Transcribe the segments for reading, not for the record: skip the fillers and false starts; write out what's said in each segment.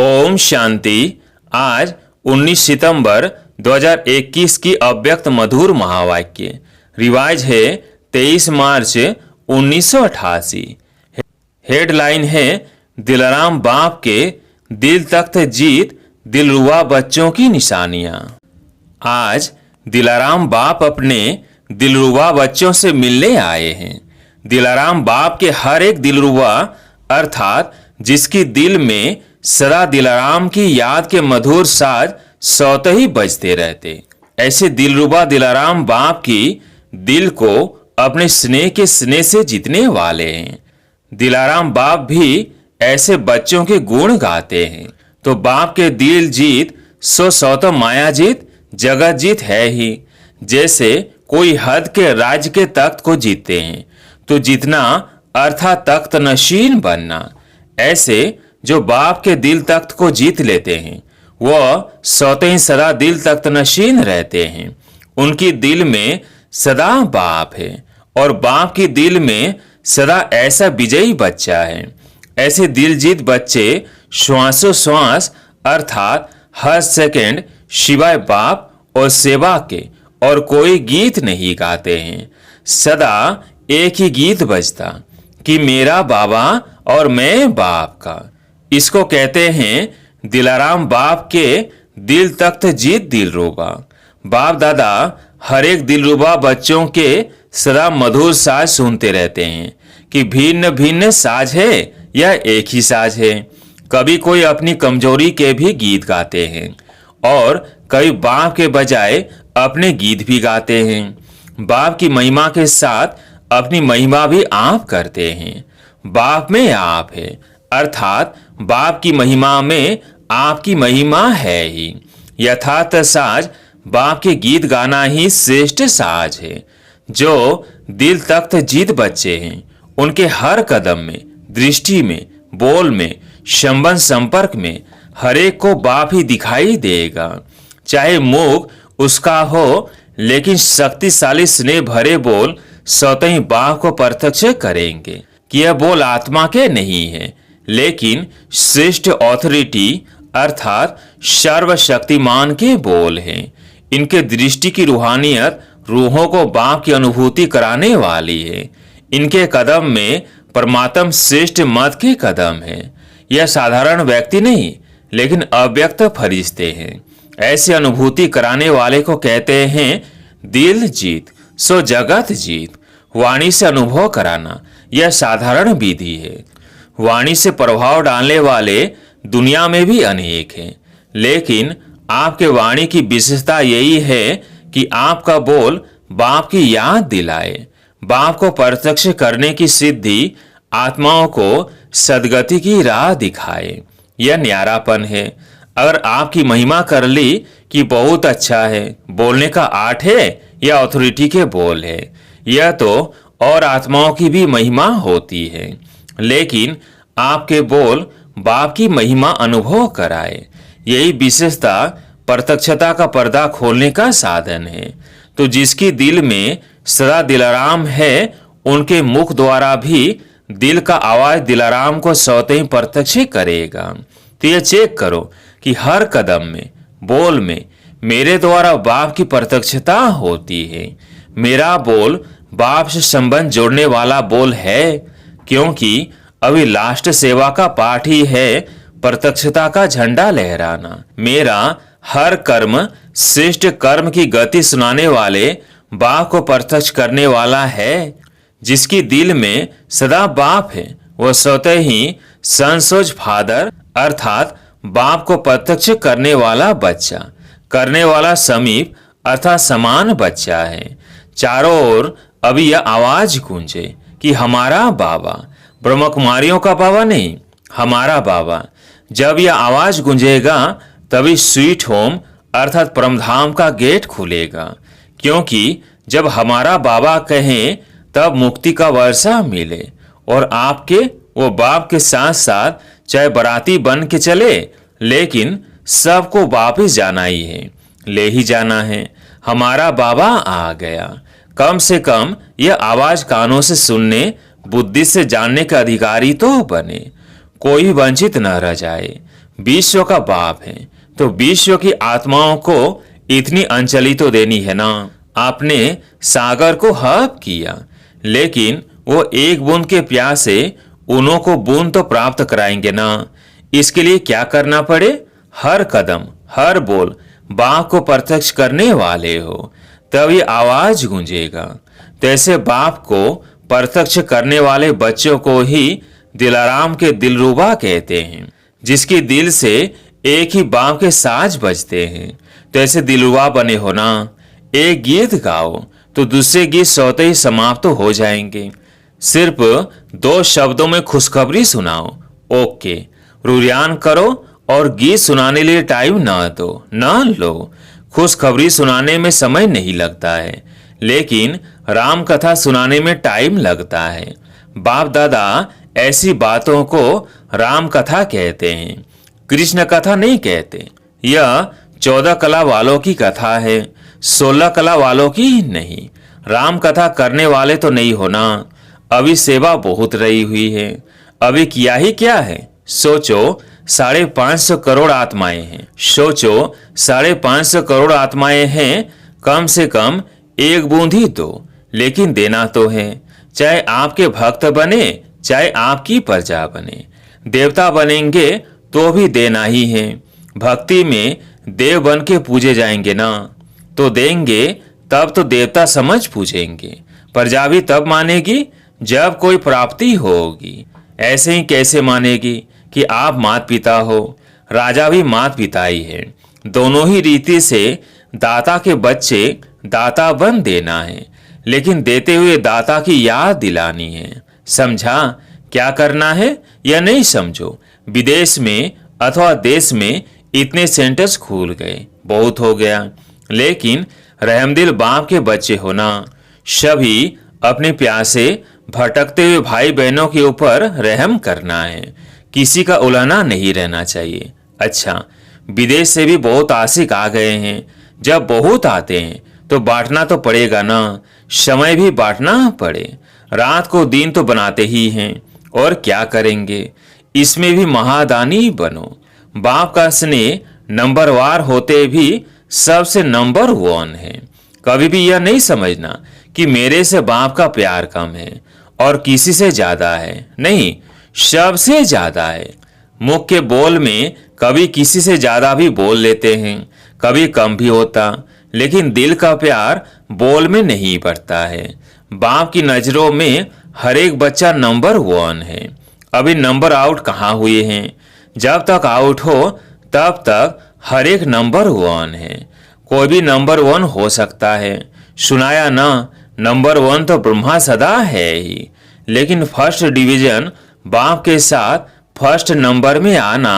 ओम शांति। आज 19 सितंबर 2021 की अव्यक्त मधुर महावाक्य रिवाज है 23 मार्च 1988। हेडलाइन है दिलाराम बाप के दिल तख्त जीत दिलरुबा बच्चों की निशानियां। आज दिलाराम बाप अपने दिलरुबा बच्चों से मिलने आए हैं। दिलाराम बाप के हर एक दिलरुबा अर्थात जिसकी दिल में सदा दिलाराम की याद के मधुर साज स्वतः ही बजते रहते, ऐसे दिलरुबा दिलाराम बाप की दिल को अपने स्नेह के स्नेह से जीतने वाले हैं। दिलाराम बाप भी ऐसे बच्चों के गुण गाते हैं। तो बाप के दिल जीत सो स्वतः माया जीत जगत जीत है ही। जैसे कोई हद के राज्य के तख्त को जीतते हैं तो जीतना अर्थात तख्त नशीन बनना, ऐसे जो बाप के दिल तख्त को जीत लेते हैं वह स्वतः ही सदा दिल तख्त नशीन रहते हैं। उनकी दिल में सदा बाप है और बाप की दिल में सदा ऐसा विजयी बच्चा है। ऐसे दिल जीत बच्चे श्वासोश्वास अर्थात हर सेकंड शिवाय बाप और सेवा के और कोई गीत नहीं गाते हैं। सदा एक ही गीत बजता कि मेरा बाबा और मैं बाप का। इसको कहते हैं दिलाराम बाप के दिल तख्त जीत दिलरुबा। बाप दादा हर एक दिलरुबा बच्चों के सदा मधुर साज सुनते रहते हैं कि भिन्न भिन्न साज है या एक ही साज है। कभी कोई अपनी कमजोरी के भी गीत गाते हैं और कई बाप के बजाय अपने गीत भी गाते हैं। बाप की महिमा के साथ अपनी महिमा भी आप करते हैं। बाप में आप है अर्थात बाप की महिमा में आपकी महिमा है ही। यथार्थ साज बाप के गीत गाना ही श्रेष्ठ साज है। जो दिल तख्त जीत बच्चे हैं उनके हर कदम में, दृष्टि में, बोल में, संबंध संपर्क में हर एक को बाप ही दिखाई देगा। चाहे मुख उसका हो लेकिन शक्तिशाली स्नेह भरे बोल स्वतः ही बाप को प्रत्यक्ष करेंगे कि यह बोल आत्मा के नहीं है लेकिन श्रेष्ठ ऑथोरिटी अर्थात सर्वशक्तिमान के बोल हैं। इनके दृष्टि की रूहानियत रूहों को बाप की अनुभूति कराने वाली है। इनके कदम में परमात्म श्रेष्ठ मत के कदम है। यह साधारण व्यक्ति नहीं लेकिन अव्यक्त फरिश्ते हैं। ऐसी अनुभूति कराने वाले को कहते हैं दिल जीत सो जगत जीत। वाणी से अनुभव कराना यह साधारण विधि है। वाणी से प्रभाव डालने वाले दुनिया में भी अनेक हैं, लेकिन आपके वाणी की विशेषता यही है कि आपका बोल बाप की याद दिलाए, बाप को प्रत्यक्ष करने की सिद्धि आत्माओं को सदगति की राह दिखाए। यह न्यारापन है। अगर आपकी महिमा कर ली कि बहुत अच्छा है, बोलने का आर्ट है या अथॉरिटी के बोल है, यह तो और आत्माओं की भी महिमा होती है। लेकिन आपके बोल बाप की महिमा अनुभव कराए, यही विशेषता प्रत्यक्षता का पर्दा खोलने का साधन है। तो जिसकी दिल में सदा दिलाराम है उनके मुख द्वारा भी दिल का आवाज दिलाराम को स्वतः ही प्रत्यक्ष करेगा। तो यह चेक करो कि हर कदम में, बोल में मेरे द्वारा बाप की प्रत्यक्षता होती है। मेरा बोल बाप से संबंध जोड़ने वाला बोल है, क्योंकि अभी लास्ट सेवा का पाठ ही है प्रत्यक्षता का झंडा लहराना। मेरा हर कर्म श्रेष्ठ कर्म की गति सुनाने वाले बाप को प्रत्यक्ष करने वाला है। जिसकी दिल में सदा बाप है वह स्वतः ही सनसोज फादर अर्थात बाप को प्रत्यक्ष करने वाला बच्चा, करने वाला समीप अर्थात समान बच्चा है। चारों ओर अभी यह आवाज गूंजे कि हमारा बाबा, ब्रह्म कुमारियों का बाबा नहीं, हमारा बाबा। जब यह आवाज गूंजेगा तभी स्वीट होम अर्थात परमधाम का गेट खुलेगा, क्योंकि जब हमारा बाबा कहें तब मुक्ति का वर्षा मिले। और आपके वो बाप के साथ साथ चाहे बराती बन के चले, लेकिन सबको वापिस जाना ही है, ले ही जाना है। हमारा बाबा आ गया। कम से कम यह आवाज कानों से सुनने, बुद्धि से जानने के अधिकारी तो बने, कोई वंचित न रह जाए। विश्व का बाप है, तो विश्व की आत्माओं को इतनी अंजलि तो देनी है ना। आपने सागर को हप किया, लेकिन वो एक बूंद के प्यासे उन्हों को बूंद तो प्राप्त कराएंगे ना। इसके लिए क्या करना पड़े? हर कदम हर बोल बाप को प्रत्यक्ष करने वाले हो, तब ये आवाज गूंजेगा। तो ऐसे बाप को प्रत्यक्ष करने वाले बच्चों को ही दिलाराम के दिलरुबा कहते हैं, जिसके दिल से एक ही बाप के साज बजते हैं। तो ऐसे दिलरुबा बने हो ना। एक गीत गाओ तो दूसरे गीत स्वतः ही समाप्त तो हो जाएंगे। सिर्फ 2 शब्दों में खुशखबरी सुनाओ, ओके। रुरियान करो और गीत सुनाने लिए टाइम ना लो। खुशखबरी सुनाने में समय नहीं लगता है, लेकिन राम कथा सुनाने में टाइम लगता है। बाप दादा ऐसी बातों को राम कथा कहते हैं, कृष्ण कथा नहीं कहते। यह 14 कला वालों की कथा है, 16 कला वालों की नहीं। राम कथा करने वाले तो नहीं होना। अभी सेवा बहुत रही हुई है, अभी किया ही क्या है। सोचो 550 करोड़ आत्माएं हैं। सोचो 550 करोड़ आत्माएं हैं, कम से कम एक बूंद ही दो, लेकिन देना तो है। चाहे आपके भक्त बने, चाहे आपकी प्रजा बने। देवता बनेंगे तो भी देना ही है। भक्ति में देव बन के पूजे जाएंगे ना, तो देंगे, तब तो देवता समझ पूजेंगे। प्रजा भी तब मानेगी जब कोई प्राप्ति होगी। ऐसे ही कैसे मानेगी कि आप मात पिता हो? राजा भी मात पिता ही है। दोनों ही रीति से दाता के बच्चे दाता बन देना है, लेकिन देते हुए दाता की याद दिलानी है। समझा क्या करना है या नहीं समझो? विदेश में अथवा देश में इतने सेंटर्स खुल गए, बहुत हो गया, लेकिन रहमदिल बाप के बच्चे होना। सभी अपने प्यासे भटकते हुए भाई बहनों के ऊपर रहम करना है, किसी का उलाना नहीं रहना चाहिए। अच्छा, विदेश से भी बहुत आशिक आ गए हैं। जब बहुत आते हैं तो बांटना तो पड़ेगा ना, समय भी बांटना पड़े। रात को दिन तो बनाते ही हैं, और क्या करेंगे। इसमें भी महादानी बनो। बाप का स्नेह नंबरवार होते भी सबसे नंबर 1 है। कभी भी यह नहीं समझना कि मेरे से बाप का प्यार कम है और किसी से ज्यादा है। नहीं, सबसे ज्यादा है। मुख के बोल में कभी किसी से ज्यादा भी बोल लेते हैं, कभी कम भी होता, लेकिन दिल का प्यार बोल में नहीं बढ़ता है। बाप की नजरों में हर एक बच्चा नंबर 1 है। अभी नंबर आउट कहाँ हुए हैं? जब तक आउट हो तब तक हर एक नंबर 1 है। कोई भी नंबर 1 हो सकता है। सुनाया ना, नंबर 1 तो ब्रह्मा सदा है ही, लेकिन फर्स्ट डिवीजन बाप के साथ फर्स्ट नंबर में आना,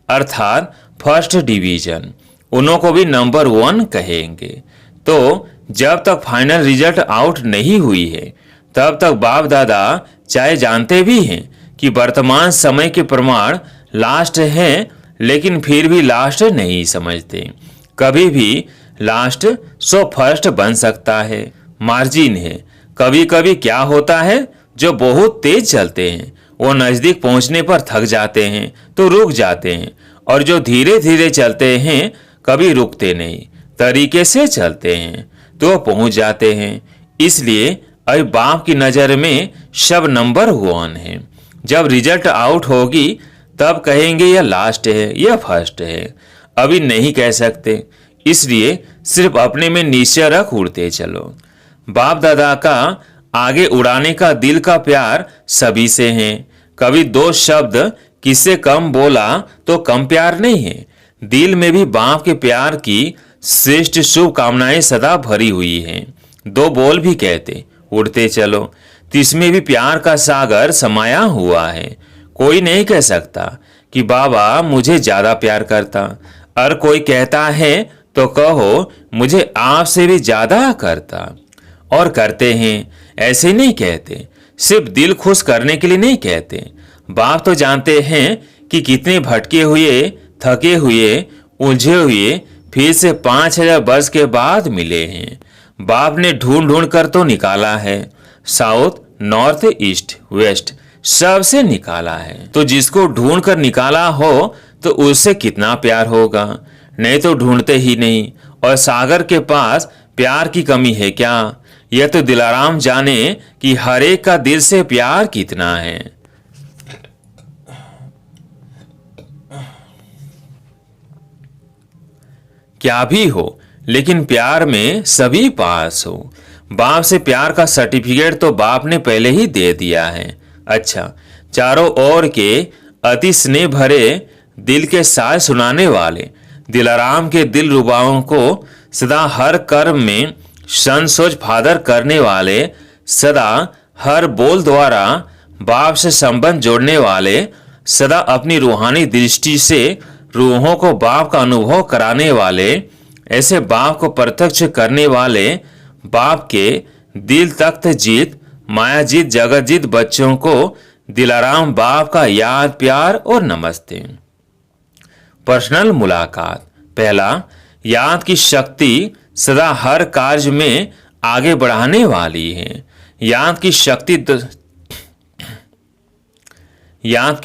अर्थात फर्स्ट डिवीजन, उन्हों को भी नंबर 1 कहेंगे। तो जब तक फाइनल रिजल्ट आउट नहीं हुई है, तब तक बाप दादा चाहे जानते भी हैं कि वर्तमान समय के प्रमाण लास्ट हैं, लेकिन फिर भी लास्ट नहीं समझते। कभी भी लास्ट फर्स्ट बन सकता है, मार्जिन है। कभी कभी क्या होता है, जो बहुत तेज चलते हैं वो नजदीक पहुंचने पर थक जाते हैं तो रुक जाते हैं, और जो धीरे धीरे चलते हैं कभी रुकते नहीं, तरीके से चलते हैं तो पहुंच जाते हैं। इसलिए अभी बाप की नजर में सब नंबर 1 है। जब रिजल्ट आउट होगी तब कहेंगे यह लास्ट है, यह फर्स्ट है। अभी नहीं कह सकते, इसलिए सिर्फ अपने में निश्चय रख उड़ते चलो। बाप दादा का आगे उड़ाने का दिल का प्यार सभी से है। कभी 2 शब्द किससे कम बोला तो कम प्यार नहीं है। दिल में भी बाप के प्यार की श्रेष्ठ शुभकामनाएं सदा भरी हुई हैं। 2 बोल भी कहते उड़ते चलो, तो इसमें भी प्यार का सागर समाया हुआ है। कोई नहीं कह सकता कि बाबा मुझे ज्यादा प्यार करता, और कोई कहता है तो कहो मुझे आपसे भी ज्यादा करता, और करते हैं। ऐसे नहीं कहते, सिर्फ दिल खुश करने के लिए नहीं कहते। बाप तो जानते हैं कि कितने भटके हुए, थके हुए, उलझे हुए फिर से 5000 वर्ष के बाद मिले हैं। बाप ने ढूंढ ढूंढ कर तो निकाला है, साउथ, नॉर्थ, ईस्ट, वेस्ट सबसे निकाला है। तो जिसको ढूंढ कर निकाला हो तो उससे कितना प्यार होगा, नहीं तो ढूंढते ही नहीं। और सागर के पास प्यार की कमी है क्या? यह तो दिलाराम जाने कि हर एक का दिल से प्यार कितना है। क्या भी हो, लेकिन प्यार में सभी पास हो। बाप से प्यार का सर्टिफिकेट तो बाप ने पहले ही दे दिया है। अच्छा, चारों ओर के अति स्नेह भरे दिल के साय सुनाने वाले दिलाराम के दिल रुबाओं को सदा हर कर्म में संसोच फादर करने वाले, सदा हर बोल द्वारा बाप से संबंध जोड़ने वाले, सदा अपनी रूहानी दृष्टि से रूहों को बाप का अनुभव कराने वाले, ऐसे बाप को प्रत्यक्ष करने वाले, बाप के दिल तख्त जीत माया जीत जगत जीत बच्चों को दिलाराम बाप का याद प्यार और नमस्ते। पर्सनल मुलाकात। पहला, याद की शक्ति सदा हर कार्य में आगे बढ़ाने वाली है। याद की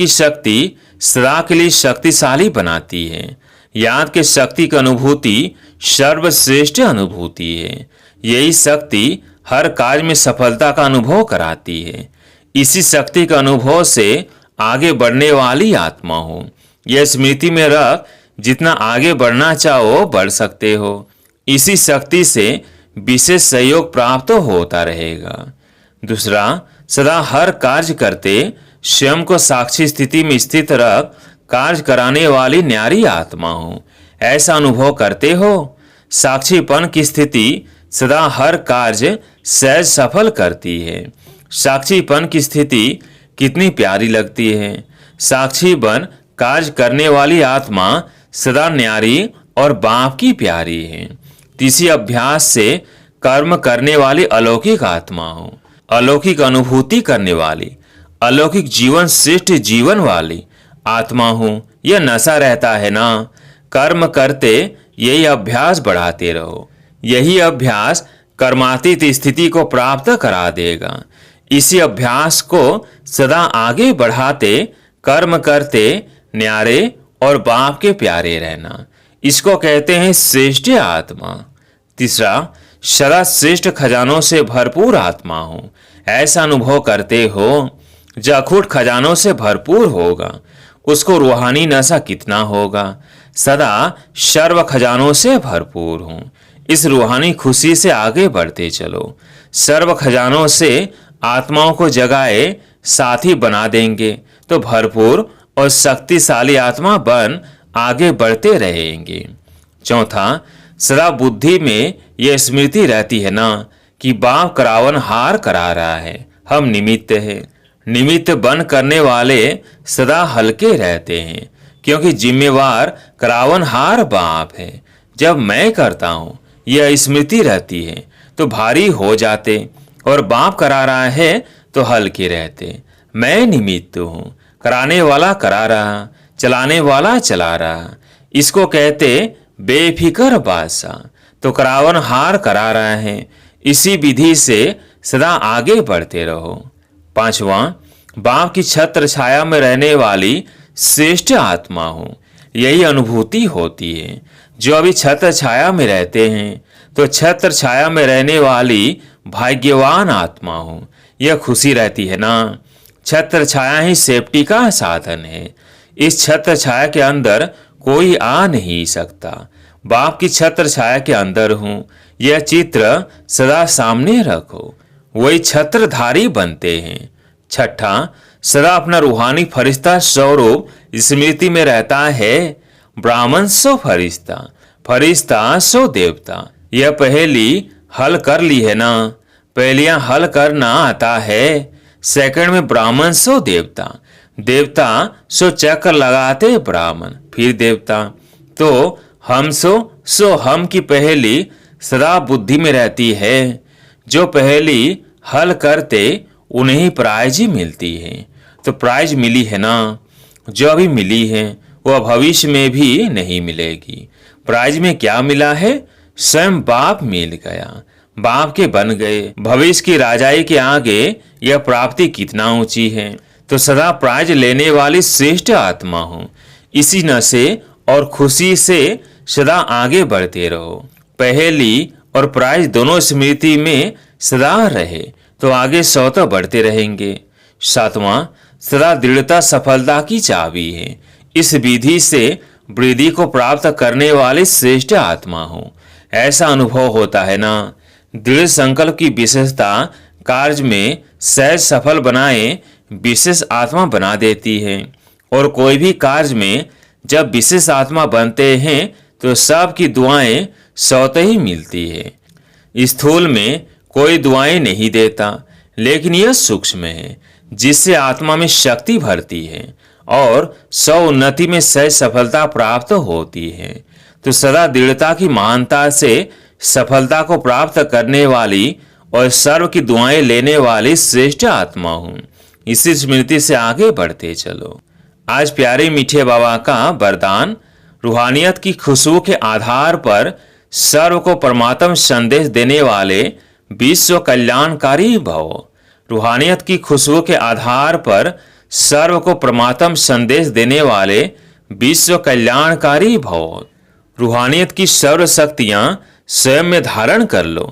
शक्ति सदा के लिए शक्तिशाली बनाती है। याद के शक्ति की अनुभूति सर्वश्रेष्ठ अनुभूति है। यही शक्ति हर कार्य में सफलता का अनुभव कराती है। इसी शक्ति के अनुभव से आगे बढ़ने वाली आत्मा हो। यह स्मृति में रख, जितना आगे बढ़ना चाहो बढ़ सकते हो। इसी शक्ति से विशेष सहयोग प्राप्त होता रहेगा। दूसरा, सदा हर कार्य करते स्वयं को साक्षी स्थिति में स्थित रख कार्य कराने वाली न्यारी आत्मा हो। ऐसा अनुभव करते हो। साक्षीपन की स्थिति सदा हर कार्य सहज सफल करती है। साक्षीपन की स्थिति कितनी प्यारी लगती है। साक्षी बन कार्य करने वाली आत्मा सदा न्यारी और बाप की प्यारी है। तीसरी, अभ्यास से कर्म करने वाली अलौकिक आत्मा हो। अलौकिक अनुभूति करने वाली, अलौकिक जीवन श्रेष्ठ जीवन वाली आत्मा हो। यह नशा रहता है ना। कर्म करते यही अभ्यास बढ़ाते रहो। यही अभ्यास कर्मातीत स्थिति को प्राप्त करा देगा। इसी अभ्यास को सदा आगे बढ़ाते कर्म करते न्यारे और बाप के प्यारे रहना, इसको कहते हैं श्रेष्ठ आत्मा। तीसरा, सदा श्रेष्ठ खजानों से भरपूर आत्मा हो। ऐसा अनुभव करते हो। जो अखूट खजानों से भरपूर होगा उसको रूहानी नशा कितना होगा। सदा सर्व खजानों से भरपूर हो। इस रूहानी खुशी से आगे बढ़ते चलो। सर्व खजानों से आत्माओं को जगाए साथी बना देंगे तो भरपूर और शक्तिशाली आत्मा बन आगे बढ़ते रहेंगे। चौथा, सदा बुद्धि में यह स्मृति रहती है ना कि बाप करावन हार करा रहा है, हम निमित्त हैं। निमित्त बन करने वाले सदा हल्के रहते हैं, क्योंकि जिम्मेवार करावन हार बाप है। जब मैं करता हूँ यह स्मृति रहती है तो भारी हो जाते, और बाप करा रहा है तो हल्के रहते। मैं निमित्त हूँ, कराने वाला करा रहा, चलाने वाला चला रहा, इसको कहते बेफिक्र बादशाह। तो करावन हार करा रहा है। इसी विधि से सदा आगे बढ़ते रहो। पांचवा, बाप की छत्र छाया में रहने वाली श्रेष्ठ आत्मा हो। यही अनुभूति होती है। जो अभी छत्र छाया में रहते हैं तो छत्र छाया में रहने वाली भाग्यवान आत्मा हो। यह खुशी रहती है ना। छत्र छाया ही सेफ्टी का साधन है। इस छत्र छाया के अंदर कोई आ नहीं सकता। बाप की छत्र छाया के अंदर हूँ, यह चित्र सदा सामने रखो। वही छत्रधारी बनते हैं। छठा, सदा अपना रूहानी फरिश्ता स्वरूप स्मृति में रहता है। ब्राह्मण सो फरिश्ता, फरिश्ता सो देवता। यह पहेली हल कर ली है ना। पहलियां हल करना आता है। सेकंड में ब्राह्मण सो देवता, देवता सो चक्र लगाते ब्राह्मण फिर देवता। तो हम सो हम की पहेली सदा बुद्धि में रहती है। जो पहेली हल करते उन्हें प्राइज ही मिलती है। तो प्राइज मिली है ना। जो अभी मिली है वह भविष्य में भी नहीं मिलेगी। प्राइज में क्या मिला है? स्वयं बाप मिल गया, बाप के बन गए। भविष्य की राजाई के आगे यह प्राप्ति कितना ऊंची है। तो सदा प्राइज लेने वाली श्रेष्ठ आत्मा हो। इसी नशे और खुशी से सदा आगे बढ़ते रहो। पहेली और प्राइज दोनों स्मृति में सदा रहे तो आगे स्वतः बढ़ते रहेंगे। 7वां, सदा दृढ़ता सफलता की चाबी है। इस विधि से वृद्धि को प्राप्त करने वाले श्रेष्ठ आत्मा हो, ऐसा अनुभव होता है ना। दृढ़ संकल्प की विशेषता कार्य में सहज सफल बनाए विशेष आत्मा बना देती है, और कोई भी कार्य में जब विशेष आत्मा बनते हैं तो सबकी दुआएं स्वतः ही मिलती है। स्थूल में कोई दुआएं नहीं देता, लेकिन यह सूक्ष्म है जिससे आत्मा में शक्ति भरती है और उन्नति में सहज सफलता प्राप्त होती है। तो सदा दृढ़ता की महानता से सफलता को प्राप्त करने वाली और सर्व की दुआएं लेने वाली श्रेष्ठ आत्मा हूं। इसी स्मृति से आगे बढ़ते चलो। आज प्यारे मीठे बाबा का वरदान, रूहानियत की खुशबू के आधार पर सर्व को परमात्म संदेश देने वाले विश्व कल्याणकारी भव। रूहानियत की खुशबू के आधार पर सर्व को परमात्म संदेश देने वाले विश्व कल्याणकारी भव। रूहानियत की सर्व शक्तियां स्वयं में धारण कर लो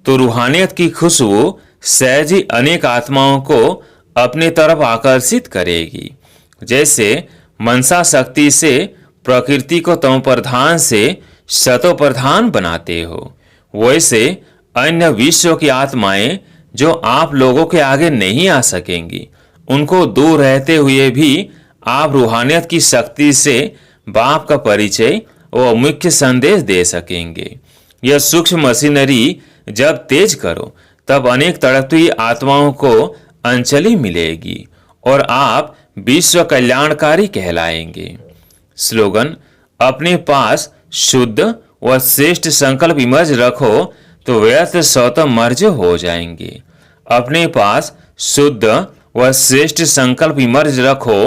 तो रूहानियत की खुशबू सहज ही अनेक आत्माओं को अपने तरफ आकर्षित करेगी। जैसे मनसा शक्ति से प्रकृति को तमो प्रधान से सतो प्रधान बनाते हो, वैसे अन्य विश्व की आत्माएं जो आप लोगों के आगे नहीं आ सकेंगी, उनको दूर रहते हुए भी आप रूहानियत की शक्ति से बाप का परिचय व मुख्य संदेश दे सकेंगे। यह सूक्ष्म मशीनरी जब तेज करो तब अनेक तड़पती आत्माओं को अंजलि मिलेगी और आप विश्व कल्याणकारी कहलाएंगे। स्लोगन, अपने पास शुद्ध व श्रेष्ठ संकल्प इमर्ज रखो तो व्यर्थ स्वतः मर्ज हो जाएंगे। अपने पास शुद्ध व श्रेष्ठ संकल्प इमर्ज रखो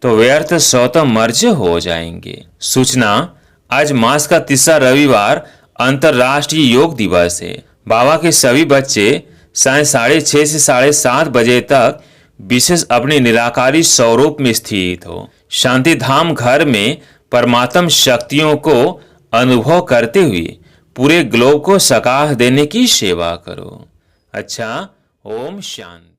तो व्यर्थ स्वतः मर्ज हो जाएंगे। सूचना, आज मास का तीसरा रविवार अंतर्राष्ट्रीय योग दिवस है। बाबा के सभी बच्चे साय 6:30 से 7:30 बजे तक विशेष अपने निराकारी स्वरूप में स्थित हो शांति धाम घर में परमात्म शक्तियों को अनुभव करते हुए पूरे ग्लोब को सकाह देने की सेवा करो। अच्छा, ओम शांति।